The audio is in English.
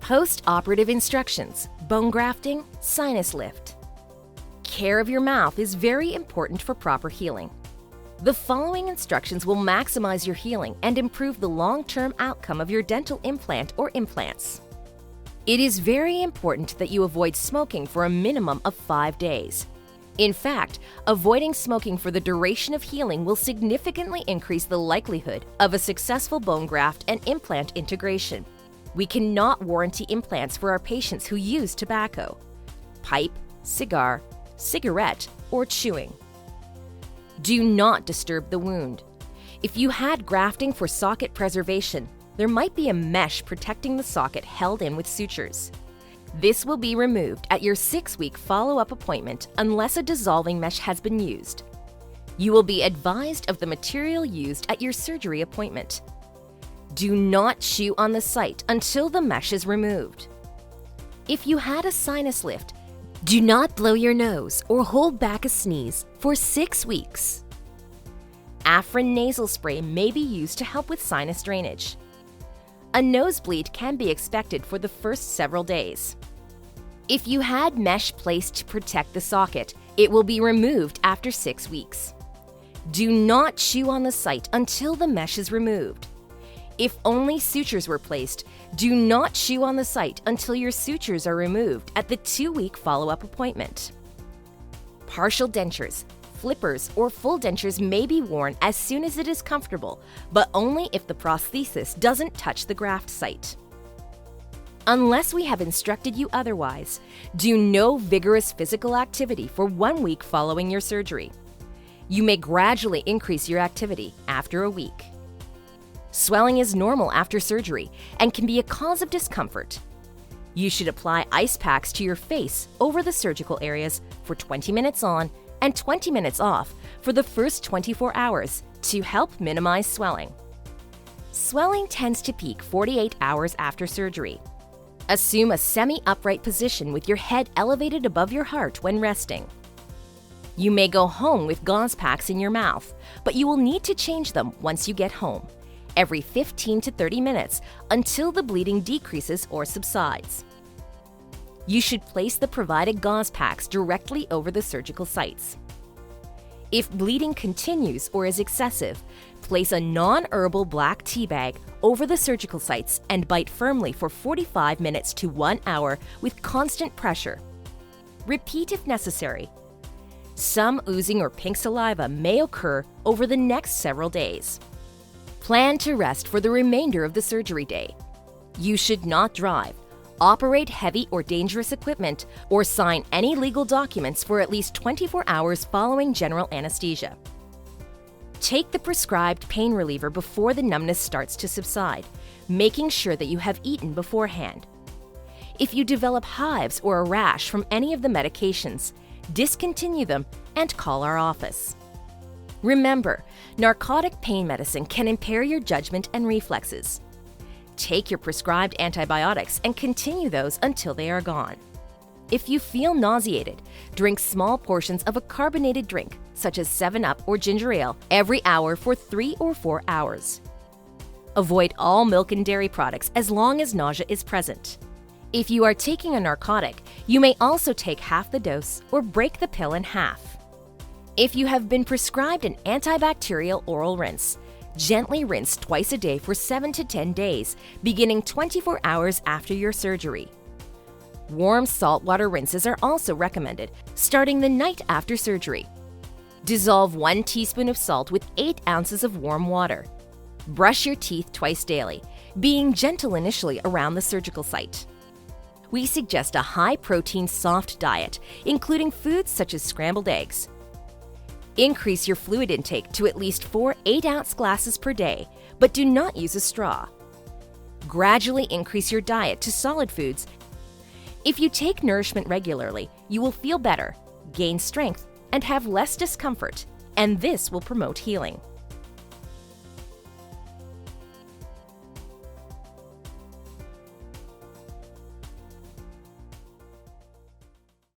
Post-operative instructions, bone grafting, sinus lift. Care of your mouth is very important for proper healing. The following instructions will maximize your healing and improve the long-term outcome of your dental implant or implants. It is very important that you avoid smoking for a minimum of 5 days. In fact, avoiding smoking for the duration of healing will significantly increase the likelihood of a successful bone graft and implant integration. We cannot warranty implants for our patients who use tobacco, pipe, cigar, cigarette, or chewing. Do not disturb the wound. If you had grafting for socket preservation, there might be a mesh protecting the socket held in with sutures. This will be removed at your 6-week follow-up appointment unless a dissolving mesh has been used. You will be advised of the material used at your surgery appointment. Do not chew on the site until the mesh is removed. If you had a sinus lift, do not blow your nose or hold back a sneeze for 6 weeks. Afrin nasal spray may be used to help with sinus drainage. A nosebleed can be expected for the first several days. If you had mesh placed to protect the socket, it will be removed after 6 weeks. Do not chew on the site until the mesh is removed. If only sutures were placed, do not chew on the site until your sutures are removed at the 2-week follow-up appointment. Partial dentures, flippers, or full dentures may be worn as soon as it is comfortable, but only if the prosthesis doesn't touch the graft site. Unless we have instructed you otherwise, do no vigorous physical activity for 1 week following your surgery. You may gradually increase your activity after a week. Swelling is normal after surgery and can be a cause of discomfort. You should apply ice packs to your face over the surgical areas for 20 minutes on and 20 minutes off for the first 24 hours to help minimize swelling. Swelling tends to peak 48 hours after surgery. Assume a semi-upright position with your head elevated above your heart when resting. You may go home with gauze packs in your mouth, but you will need to change them once you get home, every 15 to 30 minutes until the bleeding decreases or subsides. You should place the provided gauze packs directly over the surgical sites. If bleeding continues or is excessive, place a non-herbal black tea bag over the surgical sites and bite firmly for 45 minutes to 1 hour with constant pressure. Repeat if necessary. Some oozing or pink saliva may occur over the next several days. Plan to rest for the remainder of the surgery day. You should not drive, operate heavy or dangerous equipment, or sign any legal documents for at least 24 hours following general anesthesia. Take the prescribed pain reliever before the numbness starts to subside, making sure that you have eaten beforehand. If you develop hives or a rash from any of the medications, discontinue them and call our office. Remember, narcotic pain medicine can impair your judgment and reflexes. Take your prescribed antibiotics and continue those until they are gone. If you feel nauseated, drink small portions of a carbonated drink, such as 7-Up or ginger ale, every hour for 3 or 4 hours. Avoid all milk and dairy products as long as nausea is present. If you are taking a narcotic, you may also take half the dose or break the pill in half. If you have been prescribed an antibacterial oral rinse, gently rinse twice a day for 7 to 10 days, beginning 24 hours after your surgery. Warm saltwater rinses are also recommended, starting the night after surgery. Dissolve 1 teaspoon of salt with 8 ounces of warm water. Brush your teeth twice daily, being gentle initially around the surgical site. We suggest a high-protein soft diet, including foods such as scrambled eggs. Increase your fluid intake to at least 4 8-ounce glasses per day, but do not use a straw. Gradually increase your diet to solid foods. If you take nourishment regularly, you will feel better, gain strength, and have less discomfort, and this will promote healing.